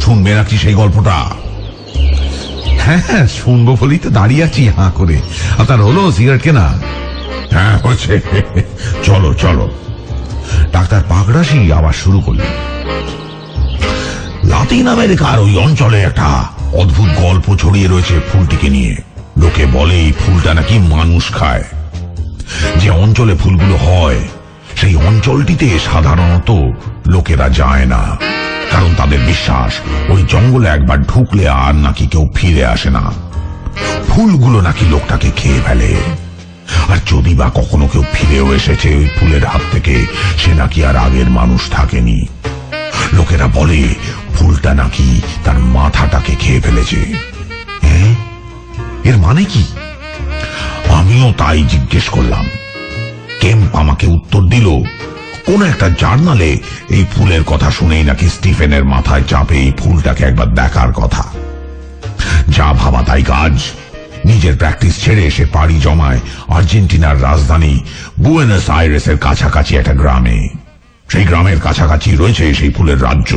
শুনবে নাকি সেই গল্পটা? হ্যাঁ হ্যাঁ, শুনবো বলেই তো দাঁড়িয়ে আছি হাঁ করে। আর তার হলো সিগারেট কেনা? হ্যাঁ হয়েছে, চলো চলো। ডাক্তার পাগড়াশি আবার শুরু করলেন। লাতিন আমেরিকার ওই অঞ্চলে একটা অদ্ভুত গল্প ছড়িয়ে রয়েছে ফুলটিকে নিয়ে। লোকে বলে এই ফুলটা নাকি মানুষ খায়। যে অঞ্চলে ফুলগুলো হয় সেই অঞ্চলটিতে সাধারণত লোকেরা যায় না, কারণ তাদের বিশ্বাস ওই জঙ্গলে একবার ঢুকলে আর নাকি কেউ ফিরে আসে না। ফুলগুলো নাকি লোকটাকে খেয়ে ফেলে, আর যদি বা কখনো কেউ ফিরেও এসেছে ওই ফুলের হাত থেকে, সে নাকি আর আগের মানুষ থাকেনি। লোকেরা বলে ফুলটা নাকি তার মাথাটাকে খেয়ে ফেলেছে। এর মানে কি? আমিও তাই জিজ্ঞেস করলাম। কেম্প আমাকে উত্তর দিল, কোন একটা জার্নালে এই ফুলের কথা শুনেই নাকি স্টিফেনের মাথায় চাপে এই ফুলটাকে একবার দেখার কথা। যা ভাবা তাই কাজ। নিজের প্র্যাকটিস ছেড়ে সে পাড়ি জমায় আর্জেন্টিনার রাজধানী বুয়েনোস আইরেসের কাছাকাছি একটা গ্রামে। সেই গ্রামের কাছাকাছি রয়েছে সেই ফুলের রাজ্য।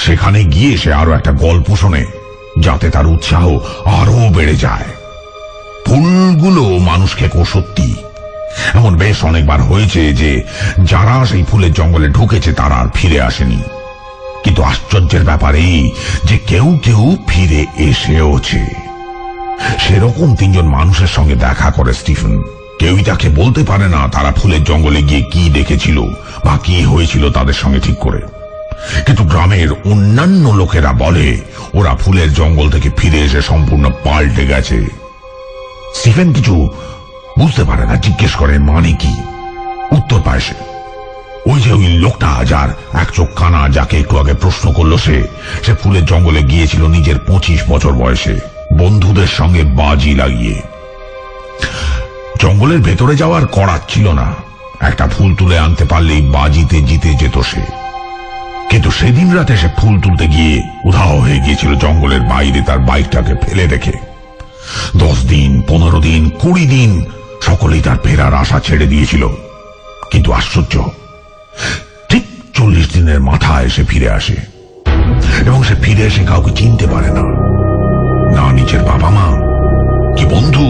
সেখানে গিয়ে সে আরো একটা গল্প শোনে, যাতে তার উৎসাহ আরো বেড়ে যায়। ফুলগুলো মানুষকে সত্যি। এমন বেশ অনেকবার হয়েছে যে যারা সেই ফুলের জঙ্গলে ঢুকেছে তারা আর ফিরে আসেনি। কিন্তু আশ্চর্যের ব্যাপার এই যে কেউ কেউ ফিরে এসেওছে। সেরকম 3 জন মানুষের সঙ্গে দেখা করে স্টিফেন। কেউই তাকে বলতে পারে না তারা ফুলের জঙ্গলে গিয়ে কি দেখেছিল বা কি হয়েছিল তাদের সঙ্গে ঠিক করে। কিন্তু গ্রামের অন্যান্য লোকেরা বলে ওরা ফুলের জঙ্গল থেকে ফিরে এসে সম্পূর্ণ পাল্টে গেছে। স্টিফেন কিছু বুঝতে পারে না, জিজ্ঞেস করে মানে কি। উত্তর পায় সে, ওই যে ওই লোকটা যার এক চোখ কানা, যাকে একটু আগে প্রশ্ন করলো, সে ফুলের জঙ্গলে গিয়েছিল নিজের 25 বছর বয়সে, বন্ধুদের সঙ্গে বাজি লাগিয়ে। জঙ্গলের ভেতরে যাওয়ার করার ছিল না, একটা ফুল তুলে আনতে পারলেই বাজিতে জিতে যেত সে। কিন্তু সেদিন রাতে সে ফুল তুলতে গিয়ে উধাও হয়ে গিয়েছিল জঙ্গলের বাইরে তার বাইকটাকে ফেলে রেখে। 10 দিন, 15 দিন, 20 দিন সকলেই তার ফেরার আশা ছেড়ে দিয়েছিল। কিন্তু আশ্চর্য, ঠিক 40 দিনের মাথায় সে ফিরে আসে, এবং সে ফিরে এসে কাউকে চিনতে পারে না, না নিজের বাবা মা, কি বন্ধু,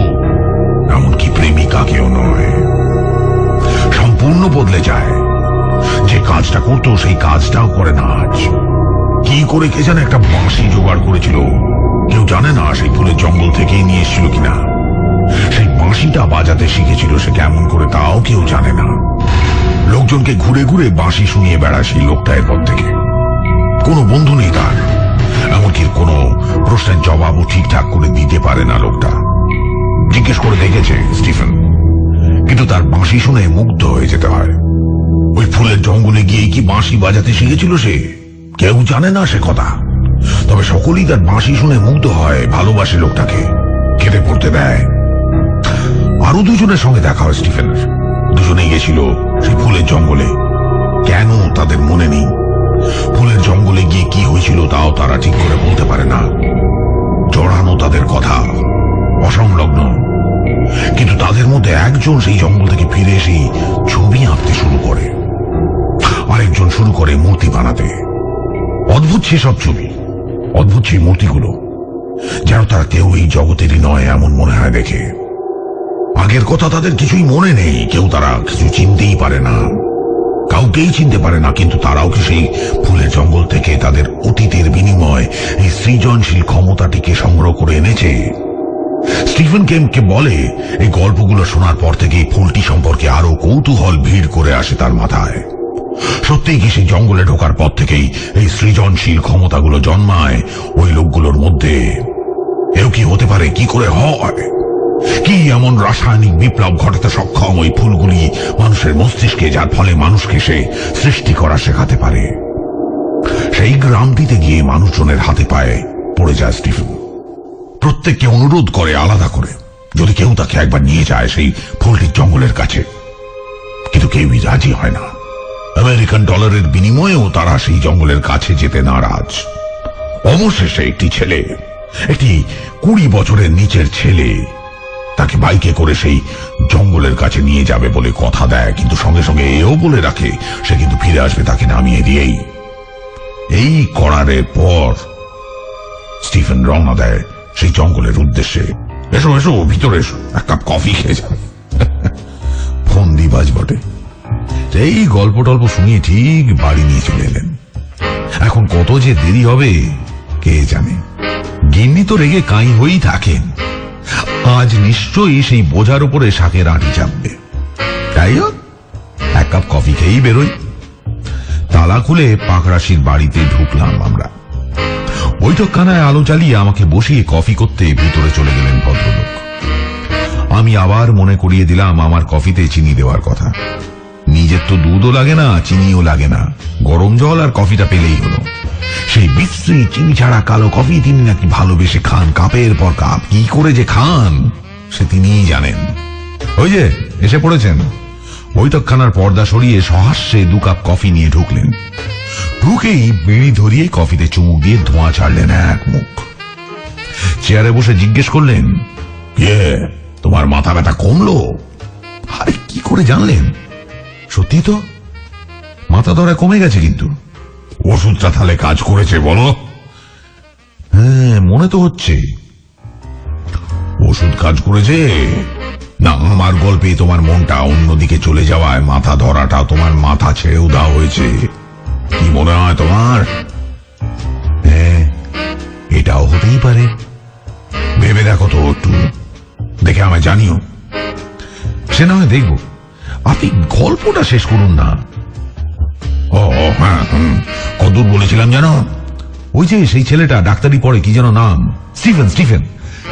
এমনকি প্রেমিকাকেও নয়। সম্পূর্ণ বদলে যায়। যে কাজটা করতো সেই কাজটাও করে না আজ। কি করে কে জানে একটা বাঁশি জোগাড় করেছিল, কেউ জানে না সেই ফুলের জঙ্গল থেকেই নিয়ে এসেছিল কিনা। সেই বাঁশিটা বাজাতে শিখেছিল সে কেমন করে তাও কেউ জানে না। লোকজনকে ঘুরে ঘুরে বাঁশি শুনিয়ে বেড়ায় সেই লোকটা এরপর থেকে। কোনো বন্ধু নেই তার, এমনকি কোনো প্রশ্নের জবাবও ঠিকঠাক করে দিতে পারে না লোকটা। জিজ্ঞেস করে দেখেছে স্টিফেন, কিন্তু তার বাঁশি শুনে মুগ্ধ হয়ে যেতে হয়। ওই ফুলের জঙ্গলে গিয়ে কি বাঁশি বাজাতে শিখেছিল সে, কেউ জানে না সে কথা। তবে সকলেই তার বাঁশি শুনে মুগ্ধ হয়, ভালোবাসে লোকটাকে, কেটে পড়তে দেয়। আরো 2 জনের সঙ্গে দেখা হয় স্টিফেনের। 2 জনেই গেছিল সেই ফুলের জঙ্গলে। কেন তাদের মনে নেই। ফুলের জঙ্গলে গিয়ে কি হয়েছিল তাও তারা ঠিক করে বলতে পারে না। জড়ানো তাদের কথা, অসংলগ্ন। কিন্তু তাদের মধ্যে একজন সেই জঙ্গল থেকে ফিরে এসে ছবি আঁকতে শুরু করে, আরেকজন শুরু করে মূর্তি বানাতে। অদ্ভুত সেসব ছবি, অদ্ভুত সেই মূর্তিগুলো, যেন তারা কেউ এই জগতেরই নয় এমন মনে হয় দেখে। আগের কথা তাদের কিছুই মনে নেই, কেউ তারা কিছু চিনতেই পারে না, কাউকেই চিনতে পারে না। কিন্তু তারাও কি সেই ফুলের জঙ্গল থেকে তাদের অতীতের বিনিময় এই সৃজনশীল ক্ষমতাটিকে সংগ্রহ করে এনেছে? স্টিফেন কেম্পকে বলে এই গল্পগুলো শোনার পর থেকে ফুলটি সম্পর্কে আরো কৌতূহল ভিড় করে আসে তার মাথায়। সত্যিই কি সেই জঙ্গলে ঢোকার পর থেকেই এই সৃজনশীল ক্ষমতাগুলো জন্মায় ওই লোকগুলোর মধ্যে? এও কি হতে পারে? কি করে হয়? কি এমন রাসায়নিক বিপ্লব ঘটাতে সক্ষম ওই ফুলগুলি মানুষের মস্তিষ্কে, যার ফলে মানুষকে সে সৃষ্টি করা শেখাতে পারে? সেই গ্রামটিতে গিয়ে মানুষজনের হাতে পায়ে পড়ে যায় স্টিফেন। প্রত্যেককে অনুরোধ করে আলাদা করে যদি কেউ তাকে একবার নিয়ে যায় সেই ফুলটির জঙ্গলের কাছে, কিন্তু কেউই রাজি হয় না। আমেরিকান ডলারের বিনিময়েও তারা সেই জঙ্গলের কাছে যেতে নারাজ। অবশেষে একটি ছেলে, একটি 20 বছরের নিচের ছেলে, তাকে বাইকে করে সেই জঙ্গলের কাছে নিয়ে যাবে বলে কথা দেয়, কিন্তু সঙ্গে সঙ্গে এও বলে রাখে সে কিন্তু ফিরে আসবে তাকে নামিয়ে দিয়েই। এই করারের পর স্টিফেন রওনা দেয় সেই জঙ্গলের উদ্দেশ্যে। এসো এসো, ভিতরে এসো, এক কাপ কফি খেয়ে যান। ফন্দিবাজ বটে। এই গল্প টল্প শুনিয়ে ঠিক বাড়ি নিয়ে চলে এলেন। এখন কত যে দেরি হবে কে জানে। গিন্নি তো রেগে কাই হয়েই থাকেন। আজ নিশ্চয়ই সেই বোঝার উপরে শাকের আঁটি চাপবে। তাই হোক, এক কাপ কফি খেয়েই বেরোই। তালা খুলে পাকরাশির বাড়িতে ঢুকলাম আমরা। বৈঠকখানায় আলো জ্বালিয়ে আমাকে বসিয়ে কফি করতে ভিতরে চলে গেলেন ভদ্রলোক। আমি আবার মনে করিয়ে দিলাম আমার কফিতে চিনি দেওয়ার কথা। নিজের তো দুধও লাগে না, চিনিও লাগে না, গরম জল আর কফিটা পেলেই হলো। সেই বিশ্রী চিনি ছাড়া কালো কফি তিনি নাকি ভালোবেসে খান, কাপের পর কাপ। কি করে যে খান সে তিনিই জানেন। ওই যে এসে পড়েছেন। বৈঠকখানার পর্দা সরিয়ে সহাস্যে 2 কাপ কফি নিয়ে ঢুকলেন। ঢুকেই বিড়ি ধরিয়ে কফিতে চুমুক দিয়ে ধোঁয়া ছাড়লেন এক মুখ। চেয়ারে বসে জিজ্ঞেস করলেন, কে তোমার মাথা ব্যথা কমলো? আরে কি করে জানলেন? সত্যি তো মাথা ধরা কমে গেছে। কিন্তু ওষুধটা তাহলে কাজ করেছে বলো? হ্যাঁ, মনে তো হচ্ছে ওষুধ কাজ করেছে না। আমার গল্পে তোমার মনটা অন্যদিকে চলে যাওয়ায় মাথা ধরাটা তোমার মাথা ছেড়েও দেওয়া হয়েছে। কি মনে হয় তোমার? হ্যাঁ, এটাও হতেই পারে। ভেবে দেখো তো একটু, দেখে আমায় জানিও। সে না হয় দেখব, আপনি গল্পটা শেষ করুন না। ও হ্যাঁ, কতদূর বলেছিলাম জানো? ওই যে সেই ছেলেটা ডাক্তারি পড়ে, কি যেন নাম, স্টিফেন। স্টিফেন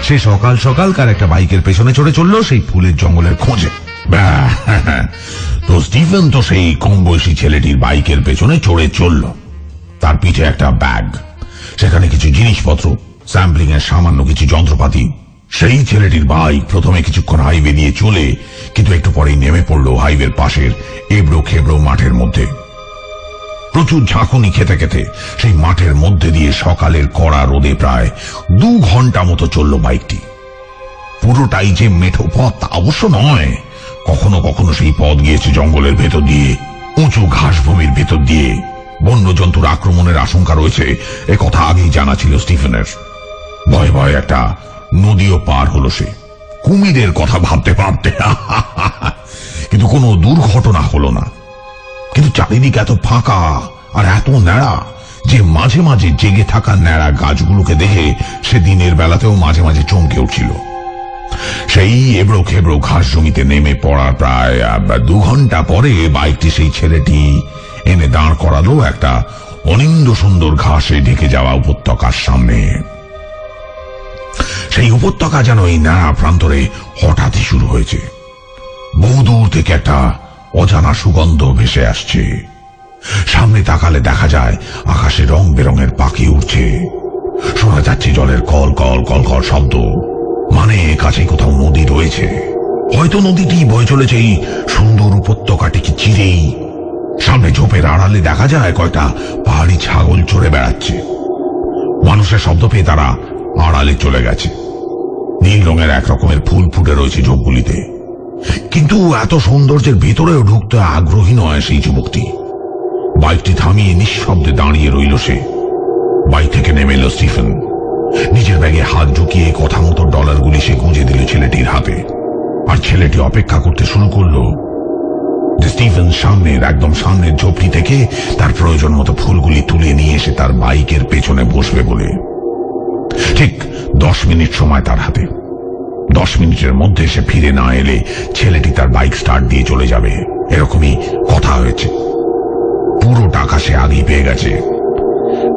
সে সকাল সকাল কার একটা বাইকের পেছনে চড়ে চললো সেই ফুলের জঙ্গলের খোঁজে। তো স্টিফেন তো সেই কম বয়সী ছেলেটির বাইকের পেছনে চড়ে চলল। তার পিঠে একটা ব্যাগ, সেখানে কিছু জিনিসপত্র, স্যাম্পলিং এর সামান্য কিছু যন্ত্রপাতি। সেই ছেলেটির বাইক প্রথমে কিছুক্ষণ হাইওয়ে দিয়ে চলে, কিন্তু একটু পরেই নেমে পড়লো হাইওয়ের পাশের এবড়ো খেবড়ো মাঠের মধ্যে। প্রচুর ঝাঁকুনি খেতে খেতে সেই মাঠের মধ্যে দিয়ে সকালের কড়া রোদে প্রায় 2 ঘন্টা মতো চলল বাইকটি। পুরোটাই যে মেঠো পথ তা অবশ্য নয়, কখনো কখনো সেই পথ গিয়েছে জঙ্গলের ভেতর দিয়ে, উঁচু ঘাসভূমির ভেতর দিয়ে। বন্যজন্তুর আক্রমণের আশঙ্কা রয়েছে এ কথা আগেই জানা ছিল স্টিফেনের। ভয়ে ভয়ে একটা নদীও পার হলো সে, কুমিরের কথা ভাবতে ভাবতে। কিন্তু কোনো দুর্ঘটনা হলো না। কিন্তু চারিদিকে এত ফাঁকা আর এত ন্যাড়া যে মাঝে মাঝে জেগে থাকা ন্যাড়া গাছগুলোকে দেখে সে দিনের বেলাতেও মাঝে মাঝে চমকে উঠছিল। সেই এবড়ো খেবড়ো ঘাস জমিতে নেমে পড়ার প্রায় 2 ঘন্টা পরে বাইকটি সেই ছেলেটি এনে দাঁড় করালো একটা অনিন্দ সুন্দর ঘাসে ঢেকে যাওয়া উপত্যকার সামনে। সেই উপত্যকা যেন এই ন্যাড়া প্রান্তরে হঠাৎই শুরু হয়েছে। বহুদূর থেকে একটা অজানা সুগন্ধ ভেসে আসছে। সামনে তাকালে দেখা যায় আকাশে রং বেরঙের পাখি উঠছে, শোনা যাচ্ছে জলের কল কল কল কল শব্দ। মানে কাছে কোথাও নদী রয়েছে, হয়তো নদীটি বয়ে চলেছে এই সুন্দর উপত্যকাটিকে চিরেই। সামনে ঝোপের আড়ালে দেখা যায় কয়টা পাহাড়ি ছাগল চড়ে বেড়াচ্ছে। মানুষের শব্দ পেয়ে তারা আড়ালে চলে গেছে। নীল রঙের এক রকমের ফুল ফুটে রয়েছে ঝোপগুলিতে। কিন্তু এত সৌন্দর্যের ভেতরেও ঢুকতে আগ্রহী নয় সেই যুবকটি। বাইকটি থামিয়ে নিঃশব্দে দাঁড়িয়ে রইল সে। বাইক থেকে নেমে এলো স্টিফেন। নিজের ব্যাগে হাত ঢুকিয়ে কথা মতো ডলারগুলি সে গুঁজে দিল ছেলেটির হাতে। আর ছেলেটি অপেক্ষা করতে শুরু করলো যে স্টিফেন একদম সামনের ঝোপটি থেকে তার প্রয়োজন মতো ফুলগুলি তুলে নিয়ে এসে তার বাইকের পেছনে বসবে বলে। ঠিক 10 মিনিট সময় তার হাতে। 10 মিনিটের মধ্যে সে ফিরে না এলে ছেলেটি তার বাইক স্টার্ট দিয়ে চলে যাবে, এরকমই কথা হয়েছে। পুরো টাকা সে আগেই পেয়ে গেছে।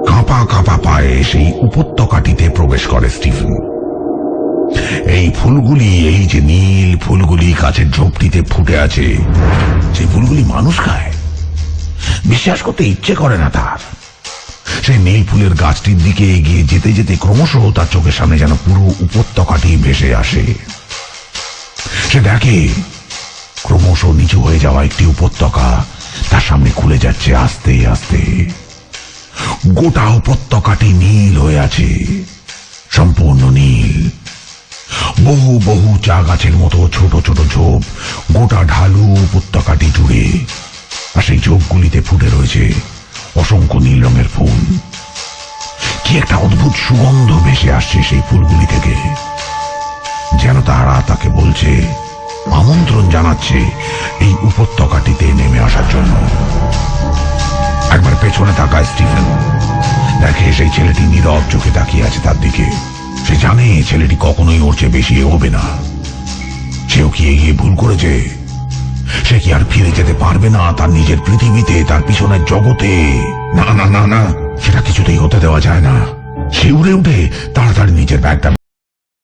কাঁপা কাঁপা পায়ে সেই উপত্যকাটিতে প্রবেশ করে স্টিফেন। এই ফুলগুলি, এই যে নীল ফুলগুলি কাছের ঝোপটিতে ফুটে আছে, সেই ফুলগুলি মানুষ খায়। বিশ্বাস করতে ইচ্ছে করে না তার। সেই নীল ফুলের গাছটির দিকে এগিয়ে যেতে যেতে ক্রমশ তার চোখের সামনে যেন পুরো উপত্যকাটি ভেসে আসে। সে দেখে ক্রমশ নিচু হয়ে যাওয়া একটি উপত্যকা তার সামনে খুলে যাচ্ছে আস্তে আস্তে। গোটা উপত্যকাটি নীল হয়ে আছে, সম্পূর্ণ নীল। বহু বহু চা গাছের মতো ছোট ছোট ঝোপ গোটা ঢালু উপত্যকাটি জুড়ে। আর সেই ঝোপগুলিতে ফুটে রয়েছে অসংখ্য নীল রঙের ফুল। কি একটা অদ্ভুত সুগন্ধ ভেসে আসছে সেই ফুলগুলি থেকে, যেন তারা তাকে বলছে, আমন্ত্রণ জানাচ্ছে এই উপত্যকাটিতে নেমে আসার জন্য। একবার পেছনে তাকায় স্টিফেন, দেখে সেই ছেলেটি নীরব চোখে তাকিয়ে আছে তার দিকে। সে জানে ছেলেটি কখনোই ওর চেয়ে বেশি এগোবে না। সেও কি এগিয়ে ভুল করেছে? সে কি আর ফিরে যেতে পারবে না তার নিজের পৃথিবীতে, তার পিছনের জগতে? না না না না, সেটা কিছুতেই হতে দেওয়া যায় না। সে উড়ে উঠে তাড়াতাড়ি নিজের ব্যাগটা